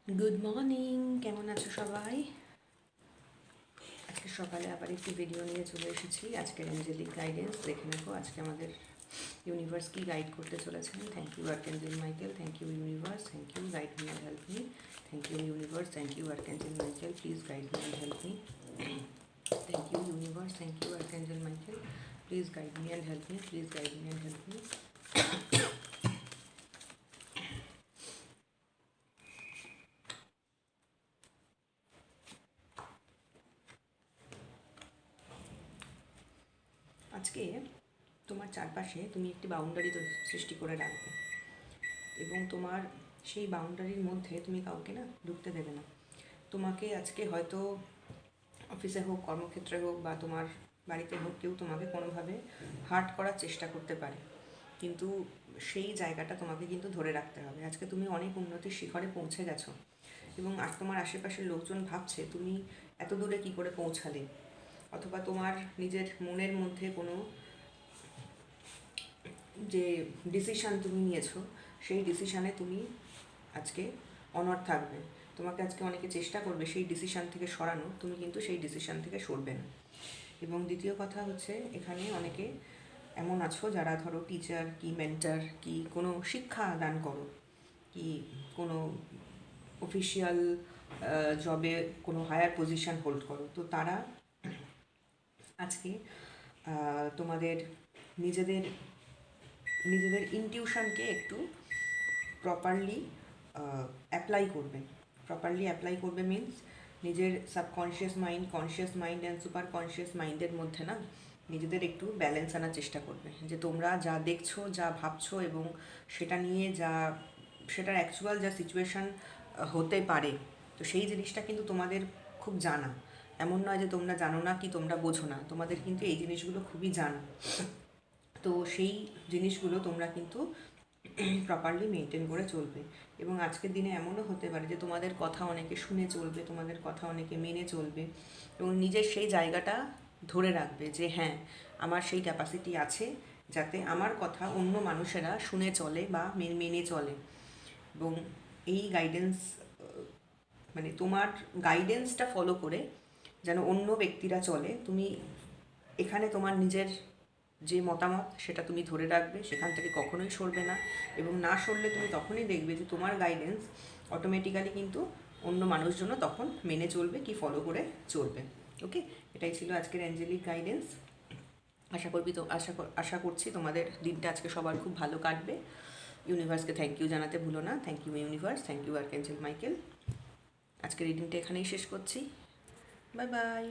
Good morning, কেমন আছো সবাই? আজকে সকালে আবার একটি ভিডিও নিয়ে চলে এসেছি। আজকের অ্যাঞ্জেলিক গাইডেন্স দেখে নেবো আজকে আমাদের ইউনিভার্স কি গাইড করতে চলেছেন। Thank you archangel Michael, thank you universe, thank you guide me and help me, thank you universe, thank you archangel Michael, please guide me and help me, thank you universe, thank you archangel Michael, please guide me and help me, please guide me and help me. আজকে তোমার চারপাশে তুমি একটি boundary সৃষ্টি করে রাখবে এবং তোমার সেই বাউন্ডারির মধ্যে তুমি কাউকে না ঢুকতে দেবে না। তোমাকে আজকে হয়তো অফিসে হোক, কর্মক্ষেত্রে হোক বা তোমার বাড়িতে হোক, কেউ তোমাকে কোনোভাবে হার্ট করার চেষ্টা করতে পারে, কিন্তু সেই জায়গাটা তোমাকে কিন্তু ধরে রাখতে হবে। আজকে তুমি অনেক উন্নতির শিখরে পৌঁছে গেছো এবং আর তোমার আশেপাশের লোকজন ভাবছে তুমি এত দূরে কী করে পৌঁছালে, অথবা তোমার নিজের মনের মধ্যে কোনো যে ডিসিশান তুমি নিয়েছো সেই ডিসিশানে তুমি আজকে অনড় থাকবে। তোমাকে আজকে অনেকে চেষ্টা করবে সেই ডিসিশান থেকে সরানো, তুমি কিন্তু সেই ডিসিশান থেকে সরবে না। এবং দ্বিতীয় কথা হচ্ছে, এখানে অনেকে এমন আছো যারা ধরো টিচার কি মেন্টার কি কোনো শিক্ষা দান করো, কি কোনো অফিসিয়াল জবে কোনো হায়ার পজিশন হোল্ড করো, তো তারা আজকে তোমাদের নিজেদের নিজেদের ইনটিউশনকে একটু প্রপারলি অ্যাপ্লাই করবে মিন্স নিজের subconscious mind, conscious mind and super conscious মাইন্ডের মধ্যে না নিজেদের একটু ব্যালেন্স আনার চেষ্টা করবে, যে তোমরা যা দেখছো, যা ভাবছো এবং সেটা নিয়ে সেটার অ্যাকচুয়াল যা সিচুয়েশান হতে পারে, তো সেই জিনিসটা কিন্তু তোমাদের খুব জানা। এমন নয় যে তোমরা জানো না কি তোমরা বোঝো না, তোমাদের কিন্তু এই জিনিসগুলো খুবই জানা। তো সেই জিনিসগুলো তোমরা কিন্তু প্রপারলি মেনটেন করে চলবে। এবং আজকের দিনে এমনও হতে পারে যে তোমাদের কথা অনেকে শুনে চলবে, তোমাদের কথা অনেকে মেনে চলবে এবং নিজের সেই জায়গাটা ধরে রাখবে যে হ্যাঁ, আমার সেই ক্যাপাসিটি আছে যাতে আমার কথা অন্য মানুষেরা শুনে চলে বা মেনে চলে। এবং এই গাইডেন্স মানে তোমার গাইডেন্সটা ফলো করে যেন অন্য ব্যক্তিরা চলে, তুমি এখানে তোমার নিজের যে মতামত সেটা তুমি ধরে রাখবে, সেখান থেকে কখনোই সরবে না। এবং না সরলে তুমি তখনই দেখবে যে তোমার গাইডেন্স অটোমেটিক্যালি কিন্তু অন্য মানুষজনও তখন মেনে চলবে কি ফলো করে চলবে। ওকে, এটাই ছিল আজকের অ্যাঞ্জেলিক গাইডেন্স। আশা করছি তোমাদের দিনটা আজকে সবার খুব ভালো কাটবে। ইউনিভার্সকে থ্যাংক ইউ জানাতে ভুলো না। Thank you universe, thank you archangel Michael. আজকের রিডিংটা এখানেই শেষ করছি। Bye by.